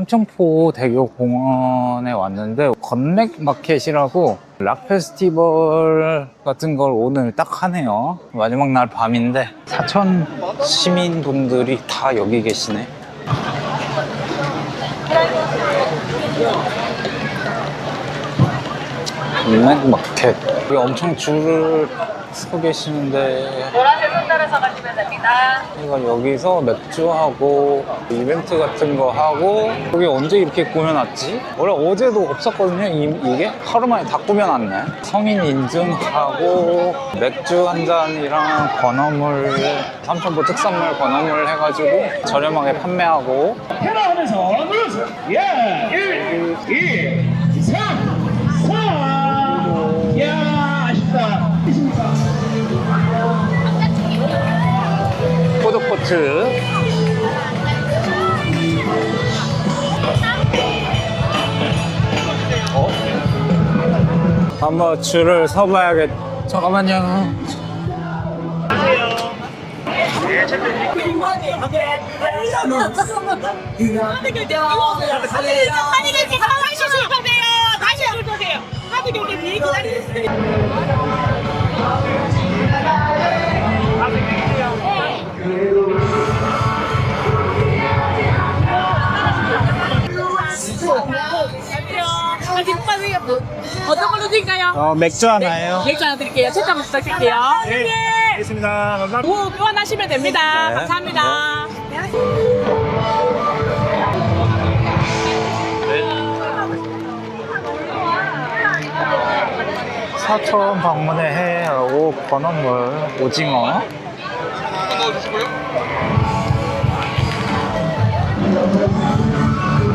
삼청포 대교공원에 왔는데 건맥 마켓이라고 락 페스티벌 같은 걸 오늘 딱 하네요. 마지막 날 밤인데 사천 시민분들이 다 여기 계시네. 건맥 마켓. 여기 엄청 줄을 서 계시는데 노란색 손잡아서 가시면 됩니다. 제가 여기서 맥주하고 이벤트 같은 거 하고 여기 언제 이렇게 꾸며놨지? 원래 어제도 없었거든요. 이게 하루 만에 다 꾸며놨네. 성인 인증하고 맥주 한 잔이랑 건어물 삼천포 특산물 건어물 해가지고 저렴하게 판매하고 하면서 눌러주세요. 예, 1, 2, 3, 4. 야, 아쉽다. 푸드코트 한번 줄을 서봐야겠. 잠깐만요. 어떤 걸로 드릴까요? 맥주 하나요? 맥주 하나 드릴게요. 채점 부탁드릴게요. 네, 알겠습니다. 감사합니다. 오, 교환하시면 됩니다. 네. 감사합니다. 사천 방문의 해하고 건어물 오징어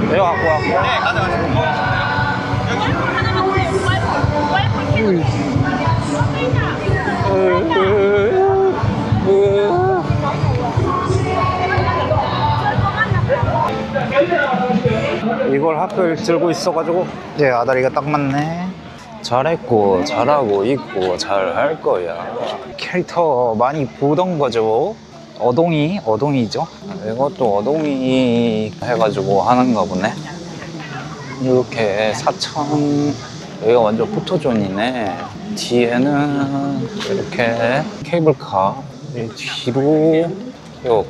내가 갖고 왔고. 네, 가져가세요. 이걸 학교에 들고 있어가지고 이제 아다리가 딱 맞네. 잘했고 잘하고 있고 잘할 거야. 캐릭터 많이 보던 거죠. 어동이죠. 이것도 어동이 해가지고 하는가 보네. 이렇게 사천 여기가 완전 포토존이네. 뒤에는 이렇게 케이블카, 뒤로 요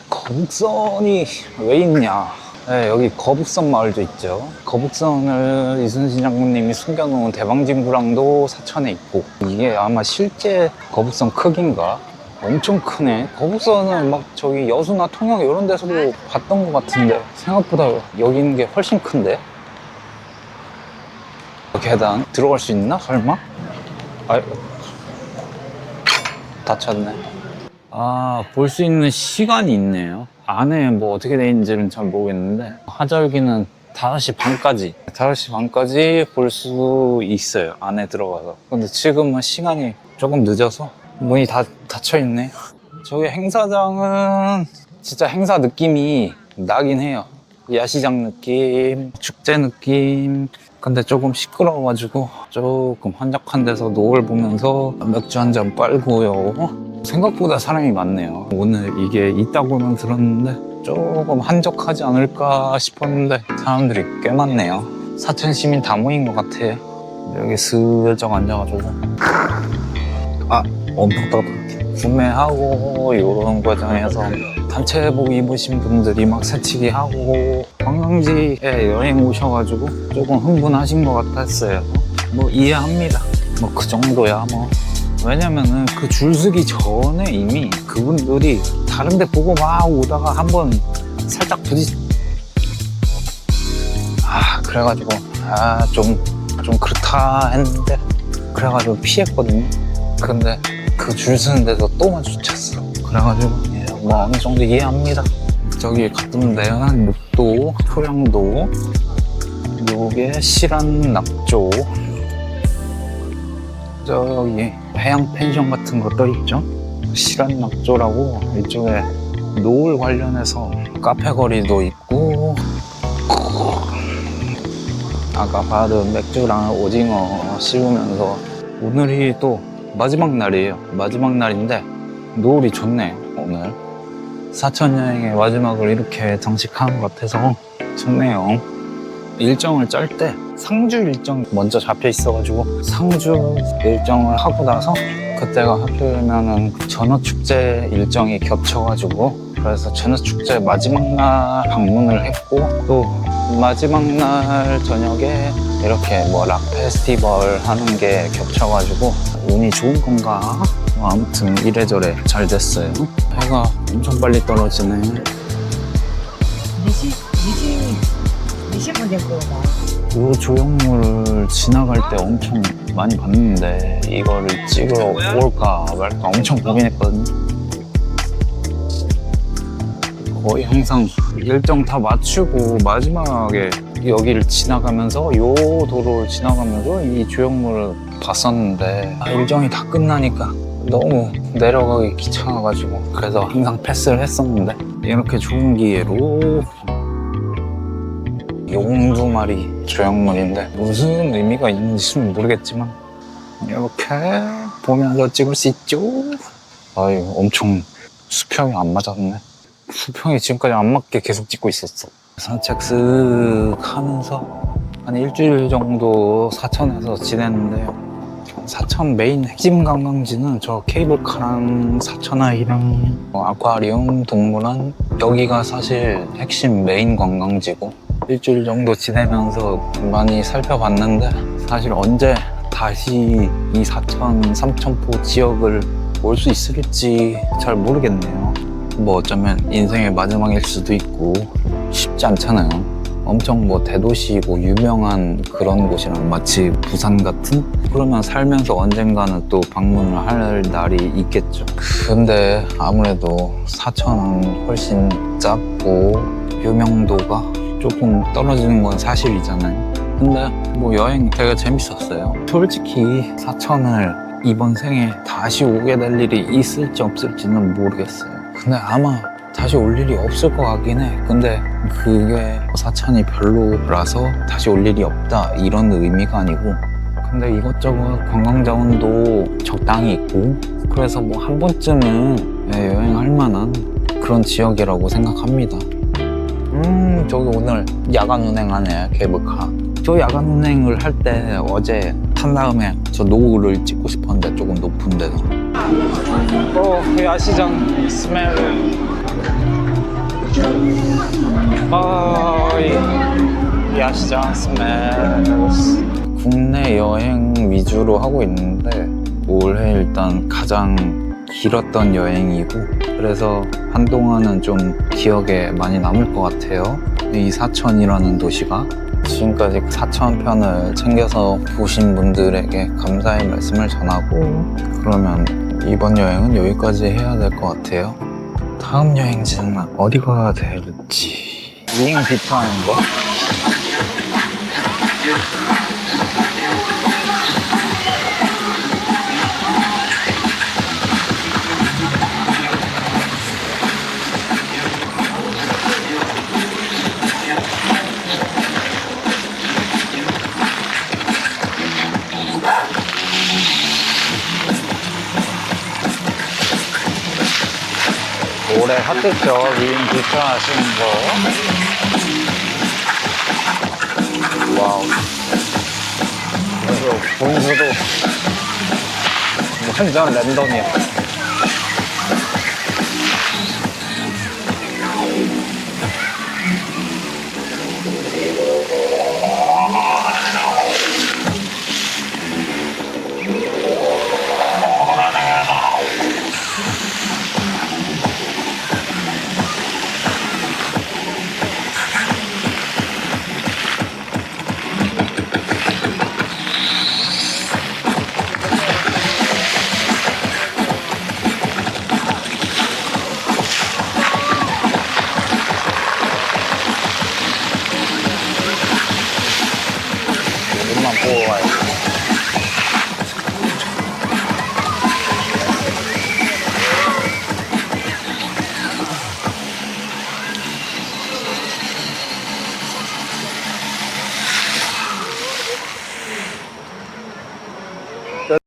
거북선이 왜 있냐. 네, 여기 거북선 마을도 있죠. 거북선을 이순신 장군님이 숨겨놓은 대방진구랑도 사천에 있고, 이게 아마 실제 거북선 크기인가? 엄청 크네. 거북선은 막 저기 여수나 통영 이런 데서도 봤던 것 같은데 생각보다 여기 있는 게 훨씬 큰데? 계단 들어갈 수 있나? 설마? 아이, 닫혔네. 아, 볼 수 있는 시간이 있네요. 안에 뭐 어떻게 돼 있는지는 잘 모르겠는데 하절기는 5시 반까지 볼 수 있어요. 안에 들어가서. 근데 지금은 시간이 조금 늦어서 문이 다 닫혀 있네. 저기 행사장은 진짜 행사 느낌이 나긴 해요. 야시장 느낌, 축제 느낌. 근데 조금 시끄러워가지고 조금 한적한 데서 노을 보면서 맥주 한 잔 빨고요. 생각보다 사람이 많네요. 오늘 이게 있다고는 들었는데 조금 한적하지 않을까 싶었는데 사람들이 꽤 많네요. 사천 시민 다 모인 것 같아요. 여기 슬쩍 앉아가지고 엄청 따뜻해. 구매하고 이런 과정에서 단체복 입으신 분들이 막 새치기 하고 관광지에 여행 오셔가지고 조금 흥분하신 것 같았어요. 뭐 이해합니다. 뭐 그 정도야 뭐. 왜냐면은 그 줄 서기 전에 이미 그분들이 다른 데 보고 막 오다가 한번 살짝 그래가지고 좀 그렇다 했는데 그래가지고 피했거든요. 근데 그 줄 서는 데서 또 마주쳤어. 그래가지고 뭐 어느 정도 이해합니다. 저기 갔던데요. 목도, 토량도, 요게 실안낙조. 저기 해양 펜션 같은 것들 있죠. 실안낙조라고 이쪽에 노을 관련해서 카페 거리도 있고 아까 받은 맥주랑 오징어 씹으면서 오늘이 또 마지막 날이에요. 마지막 날인데 노을이 좋네. 오늘 사천 여행의 마지막을 이렇게 장식한 것 같아서 좋네요. 일정을 짤 때 상주 일정 먼저 잡혀 있어가지고 상주 일정을 하고 나서 그때가 하필이면은 전어축제 일정이 겹쳐가지고 그래서 전어축제 마지막 날 방문을 했고 또 마지막 날 저녁에 이렇게 뭐 락 페스티벌 하는 게 겹쳐가지고 운이 좋은 건가? 아무튼 이래저래 잘 됐어요. 해가 엄청 빨리 떨어지네. 20분 정도 나와요. 이 조형물을 지나갈 때 엄청 많이 봤는데 이거를 찍으러 올까 말까 엄청 고민했거든요. 거의 항상 일정 다 맞추고 마지막에 여기를 지나가면서 요 도로를 지나가면서 이 조형물을 봤었는데 일정이 다 끝나니까 너무 내려가기 귀찮아가지고 그래서 항상 패스를 했었는데 이렇게 좋은 기회로 용두마리 조형물인데 무슨 의미가 있는지는 모르겠지만 이렇게 보면서 찍을 수 있죠. 아유 엄청 수평이 안 맞았네. 수평이 지금까지 안 맞게 계속 찍고 있었어. 산책 쓱 하면서 한 일주일 정도 사천에서 지냈는데요. 사천 메인 핵심 관광지는 저 케이블카랑 사천아이랑 아쿠아리움, 동물원 여기가 사실 핵심 메인 관광지고 일주일 정도 지내면서 많이 살펴봤는데 사실 언제 다시 이 사천, 삼천포 지역을 올 수 있을지 잘 모르겠네요. 뭐 어쩌면 인생의 마지막일 수도 있고 쉽지 않잖아요. 엄청 뭐 대도시고 유명한 그런 곳이랑 마치 부산 같은? 그러면 살면서 언젠가는 또 방문을 할 날이 있겠죠. 근데 아무래도 사천은 훨씬 작고 유명도가 조금 떨어지는 건 사실이잖아요. 근데 뭐 여행 되게 재밌었어요. 솔직히 사천을 이번 생에 다시 오게 될 일이 있을지 없을지는 모르겠어요. 근데 아마 다시 올 일이 없을 것 같긴 해. 근데 그게 사천이 별로라서 다시 올 일이 없다 이런 의미가 아니고 근데 이것저것 관광자원도 적당히 있고 그래서 뭐 한 번쯤은 여행할 만한 그런 지역이라고 생각합니다. 저기 오늘 야간 운행하네 케이블카. 저 야간 운행을 할 때 어제 탄 다음에 저 노을을 찍고 싶었는데 조금 높은 데서 야시장 스멜. 야시장 스멜. 국내 여행 위주로 하고 있는데 올해 일단 가장 길었던 여행이고 그래서 한동안은 좀 기억에 많이 남을 것 같아요. 이 사천이라는 도시가 지금까지 사천 편을 챙겨서 보신 분들에게 감사의 말씀을 전하고 그러면 이번 여행은 여기까지 해야 될 것 같아요. 다음 여행지는 어디가 될지 윙 비트하는 거? 올해 핫했죠. 윙 비트 하시는 거. 와우. 그래서 분수도 완전 랜덤이야. 눈만 보고 와야지.